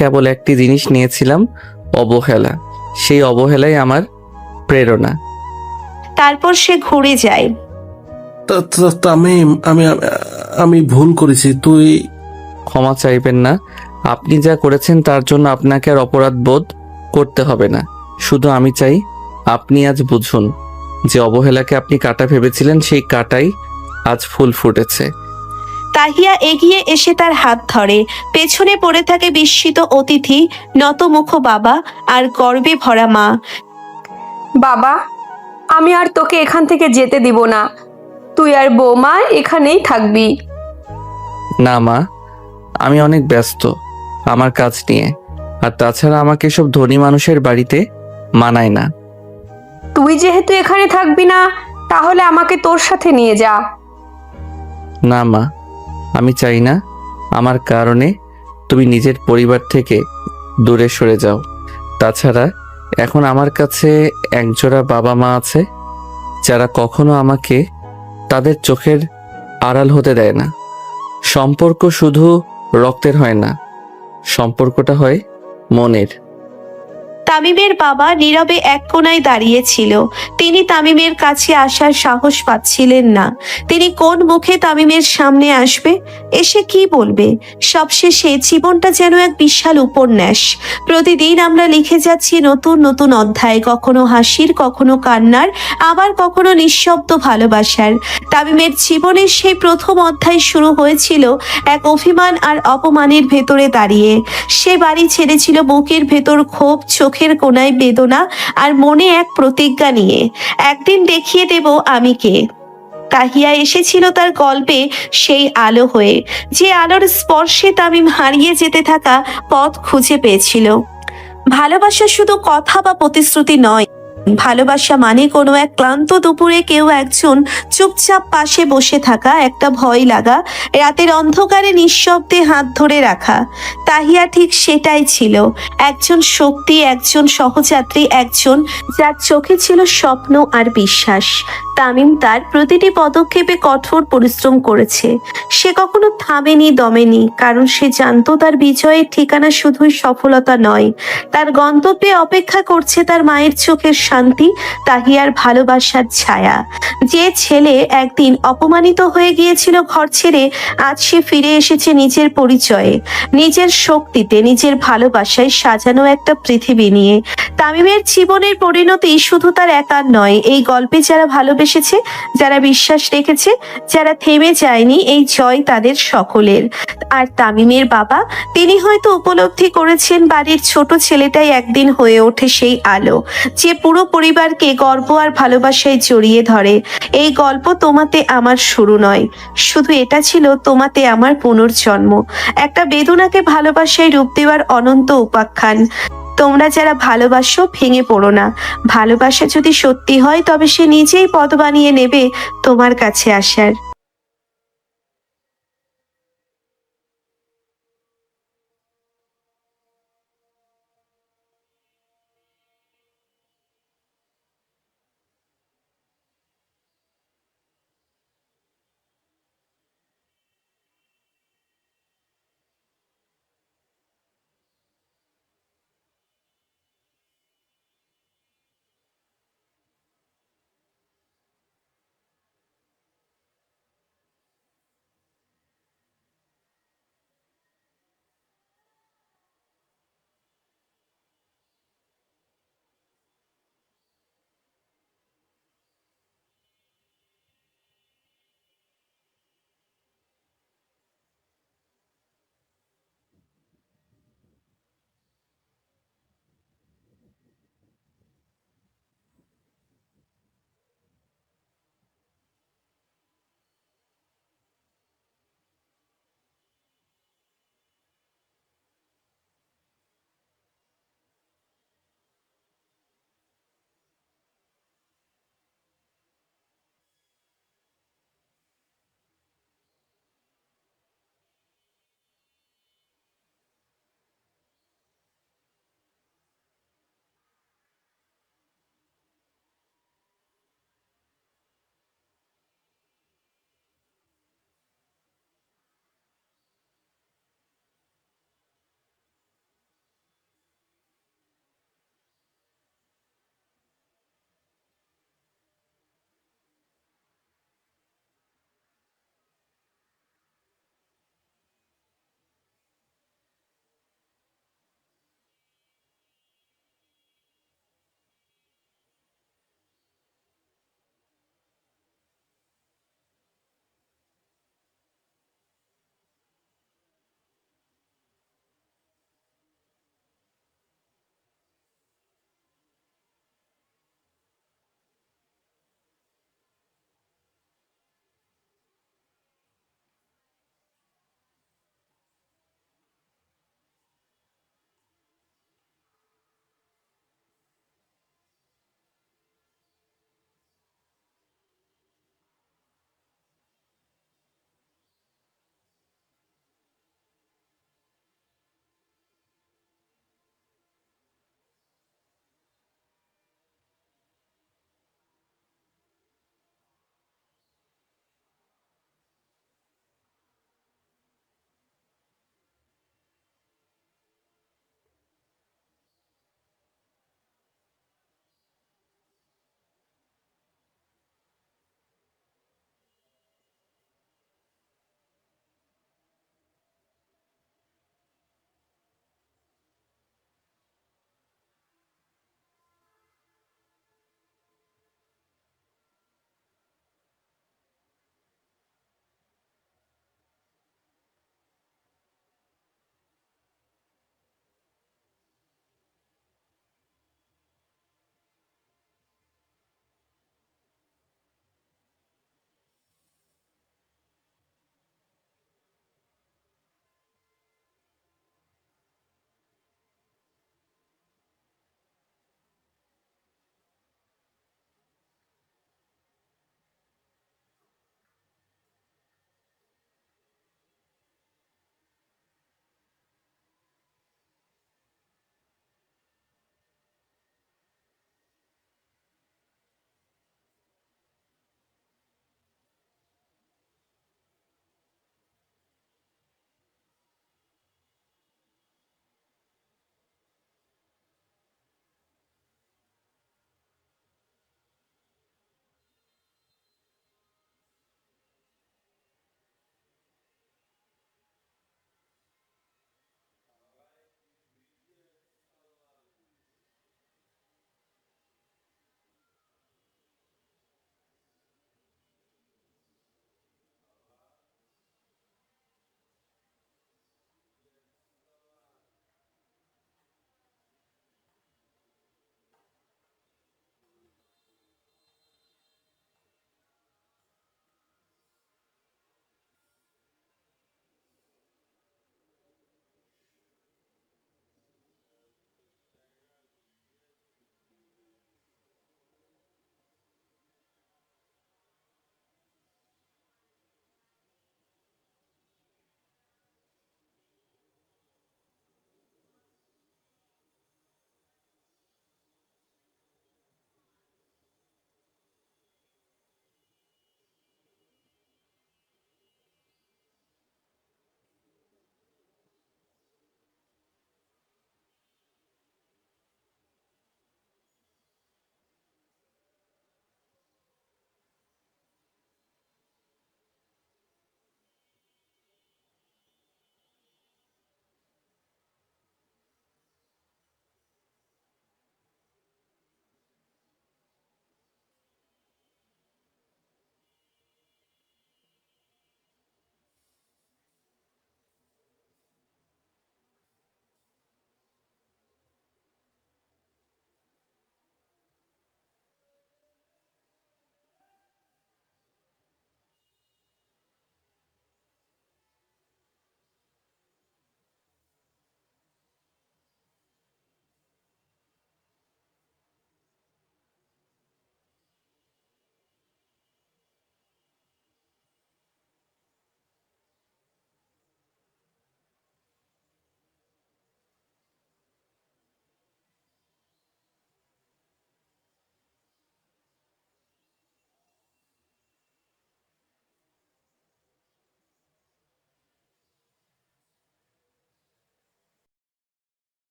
কেবল একটি জিনিস নিয়েছিলাম, অবহেলা। সেই অবহেলাই আমার প্রেরণা। তারপর সে ঘুরে যায়। তামিম, আমি আমি ভুল করেছি। তুই ক্ষমা চাইবেন না। আপনি যা করেছেন তার জন্য আপনাকে আর অপরাধ বোধ করতে হবে না। শুধু আমি চাই আপনি আজ বুঝুন যে অবহেলাকে আপনি কাঁটা ভেবেছিলেন, সেই কাঁটাই আজ ফুল ফুটেছে। তাহিয়া এগিয়ে এসে তার হাত ধরে। পেছনে পড়ে থাকে বিস্মিত অতিথি, নতমুখ বাবা আর গর্বে ভরা মা। বাবা, আমি আর তোকে এখান থেকে যেতে দিব না। তুই আর বৌমা এখানেই থাকবি। না মা, আমি অনেক ব্যস্ত আমার কাজ নিয়ে। আর তাছাড়া আমাকে সব ধনী মানুষের বাড়িতে মানায় না। তুই যেহেতু এখানে থাকবি না, তাহলে আমাকে তোর সাথে নিয়ে যা। না মা, আমি চাই না আমার কারণে তুমি নিজের পরিবার থেকে দূরে সরে যাও। তাছাড়া এখন আমার কাছে একজোড়া বাবা মা আছে, যারা কখনো আমাকে তাদের চোখের আড়াল হতে দেয় না। সম্পর্ক শুধু রক্তের হয় না, সম্পর্কটা হয় মনের। তামিমের বাবা নীরবে এক কোণায় দাঁড়িয়েছিল। তিনি তামিমের কাছে আসার সাহস পাচ্ছিলেন না। তিনি কোন মুখে তামিমের সামনে আসবে, এসে কি বলবে? সবশেষে জীবনটা যেন এক বিশাল উপন্যাস। প্রতিদিন আমরা লিখে যাচ্ছি নতুন নতুন অধ্যায়, কখনো হাসির, কখনো কান্নার, আবার কখনো নিঃশব্দ ভালোবাসার। তামিমের জীবনের সেই প্রথম অধ্যায় শুরু হয়েছিল এক অভিমান আর অপমানের ভেতরে দাঁড়িয়ে। সে বাড়ি ছেড়েছিল বুকের ভেতর ক্ষোভ, চোখের কোণায় বেদনা, আর মনে এক প্রতিজ্ঞা নিয়ে, একদিন দেখিয়ে দেব আমি কে। তাহিয়া এসেছিল তার গল্পে সেই আলো হয়ে, যে আলোর স্পর্শে তামিম হারিয়ে যেতে থাকা পথ খুঁজে পেয়েছিল। ভালোবাসা শুধু কথা বা প্রতিশ্রুতি নয়। ভালোবাসা মানে কোনো এক ক্লান্ত দুপুরে কেউ একজন চুপচাপ পাশে বসে থাকা, একটা ভয় লাগা রাতের অন্ধকারে নিঃশব্দে হাত ধরে রাখা। তাহিয়া ঠিক সেটাই ছিল, একজন শক্তি, একজন সহযাত্রী, একজন যার চোখে ছিল স্বপ্ন আর বিশ্বাস। তামিম তার প্রতিটি পদক্ষেপে কঠোর পরিশ্রম করেছে। সে কখনো থামেনি, দমেনি, কারণ সে জানতো তার বিজয়ের ঠিকানা শুধুই সফলতা নয়, তার গন্তব্যে অপেক্ষা করছে তার মায়ের চোখের শান্তি, তাহিয়ার ভালোবাসার ছায়া। যে ছেলে একদিন অপমানিত হয়ে গিয়েছিল ঘর ছেড়ে, আজ সে ফিরে এসেছে নিজের পরিচয়ে, নিজের শক্তিতে, নিজের ভালোবাসায় সাজানো একটা পৃথিবী নিয়ে। তামিমের জীবনের পরিণতি শুধু তার একার নয়, এই গল্পে যারা ভালোবেসেছে, যারা বিশ্বাস রেখেছে, যারা থেমে যায়নি, এই জয় তাদের সকলের। আর তামিমের বাবা, তিনি হয়তো উপলব্ধি করেছেন বাড়ির ছোট ছেলেটাই একদিন হয়ে ওঠে সেই আলো, যে পুরো পরিবারকে গর্ব আর ভালোবাসায় জড়িয়ে ধরে। এই গল্প তোমাতে আমার শুরু নয়, শুধু এটা ছিল তোমাতে আমার পুনর্জন্ম, একটা বেদনাকে ভালোবাসায় রূপ দেওয়ার অনন্ত উপাখ্যান। তোমরা যারা ভালোবাসো, ভেঙে পড়ো না। ভালোবাসা যদি সত্যি হয়, তবে সে নিজেই পথ বানিয়ে নেবে তোমার কাছে আসার।